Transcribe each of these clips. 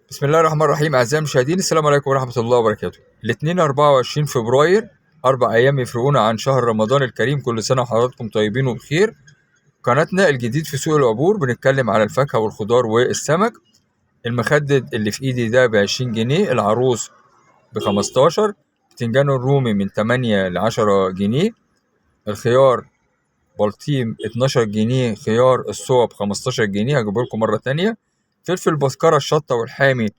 بسم الله الرحمن الرحيم. أعزائي المشاهدين، السلام عليكم ورحمة الله وبركاته. الاثنين 24 فبراير، 4 أيام يفرقونا عن شهر رمضان الكريم. كل سنة وحضراتكم طيبين وبخير. قناتنا الجديد في سوق العبور بنتكلم على الفاكهة والخضار والسمك. المخدد اللي في إيدي ده ب20 جنيه، العروس ب15، بتنجان الرومي من 8 ل10 جنيه، الخيار بلطيم 12 جنيه، خيار الصوب 15 جنيه، هجيبه لكم مرة تانية. فلفل بسكرة الشطة والحامي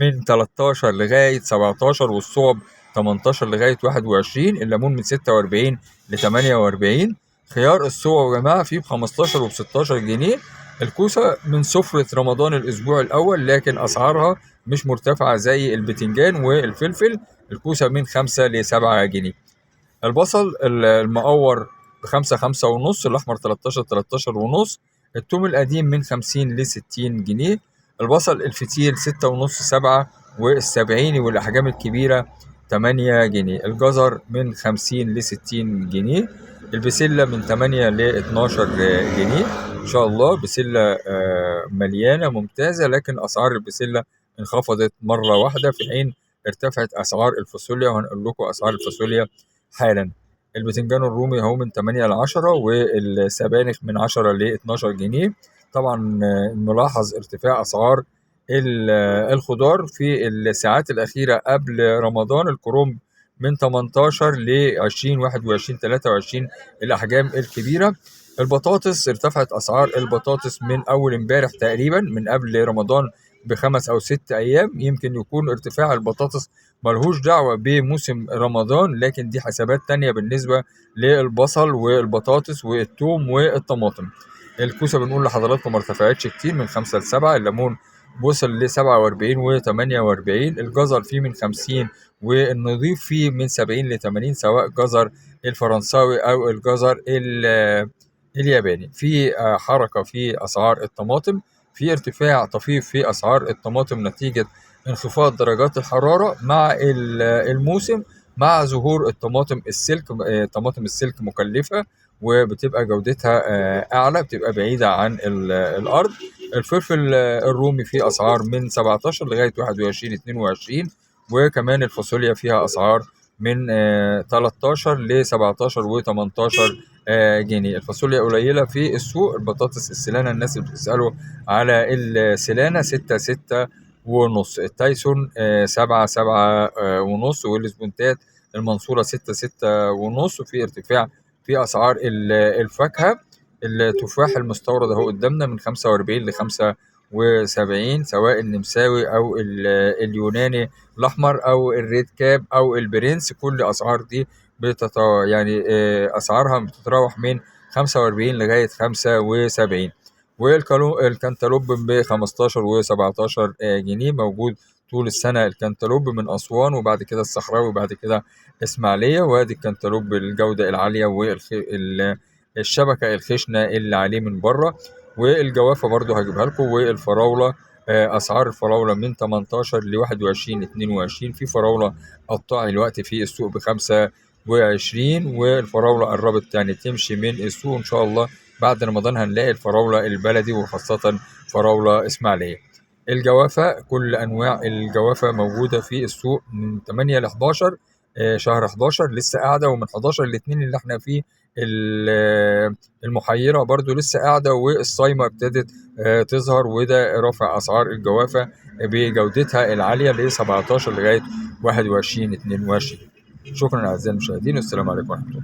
من 13 لغاية 17، والصوب 18 لغاية 21، الليمون من 46 ل 48. خيار الصوب يا جماعة فيه ب15 وب 16 جنيه. الكوسة من سفرة رمضان الأسبوع الأول، لكن أسعارها مش مرتفعة زي البتنجان والفلفل. الكوسة من 5 ل 7 جنيه. البصل المقور ب5 5 ونص، الأحمر 13 13 ونص. التوم القديم من 50 ل 60 جنيه. البصل الفتيل 6 ونص 7، والسبعيني والأحجام الكبيرة 8 جنيه. الجزر من 50 ل 60 جنيه. البسلة من 8 ل 12 جنيه. إن شاء الله بسلة مليانة ممتازة، لكن أسعار البسلة انخفضت مرة واحدة في حين ارتفعت أسعار الفاصوليا، وهنقول لكم أسعار الفاصوليا حالا. البتنجان الرومي اهو من 8 ل 10، والسبانخ من 10 ل 12 جنيه. طبعا نلاحظ ارتفاع اسعار الخضار في الساعات الاخيره قبل رمضان. الكرنب من 18 ل 20 21 23، الاحجام الكبيره. البطاطس ارتفعت اسعار البطاطس من اول امبارح تقريبا، من قبل رمضان ب5 أو 6 أيام. يمكن يكون ارتفاع البطاطس ملهوش دعوة بموسم رمضان، لكن دي حسابات تانية بالنسبة للبصل والبطاطس والثوم والطماطم. الكوسة بنقول لحضراتكم ما ارتفعتش كتير، من 5 ل7. الليمون وصل ل47 و48. الجزر فيه من 50، والنظيف فيه من 70 ل80، سواء جزر الفرنساوي أو الجزر الياباني. في حركة في أسعار الطماطم، في ارتفاع طفيف في أسعار الطماطم نتيجة انخفاض درجات الحرارة مع الموسم، مع ظهور الطماطم السلك. طماطم السلك مكلفة وبتبقى جودتها أعلى، بتبقى بعيدة عن الأرض. الفلفل الرومي فيه أسعار من 17 لغاية 21 22، وكمان الفاصوليا فيها أسعار من 13 ل 17 و 18 جنيه. الفاصوليا قليلة في السوق. البطاطس السلانة، الناس اللي بتسألوا على السلانة، 6 6 ونص. التايسون 7 7 ونص. والسبونتات المنصورة 6 6 ونص. وفي ارتفاع في أسعار الفاكهة. التفاح المستورد اهو قدامنا من 45 ل 75، سواء النمساوي أو اليوناني الأحمر أو الريد كاب أو البرنس. كل أسعار دي يعني أسعارها بتتراوح من 45 لغاية 75. والكنتالوب ب 15 و 17 جنيه. موجود طول السنة الكنتالوب من أسوان، وبعد كده الصحراوي، وبعد كده إسماعيلية. وادي الكنتالوب الجودة العالية والشبكة الخشنة اللي عليه من بره. والجوافة برضو هجيبها لكم. والفراولة أسعار الفراولة من 18 ل 21 22. في فراولة قطاعي الوقت في السوق ب25. والفراولة قربت يعني تمشي من السوق. إن شاء الله بعد رمضان هنلاقي الفراولة البلدي، وخاصة فراولة إسماعيلية. الجوافة، كل أنواع الجوافة موجودة في السوق من 8 ل 11. شهر 11 لسه قاعدة، ومن 11 ل 2 اللي احنا فيه المحيرة برضو لسه قاعدة، والصايمة ابتدت تظهر، وده رافع أسعار الجوافة بجودتها العالية ل 17 لغاية 21 22. شكرا أعزائي المشاهدين، والسلام عليكم ورحمة الله.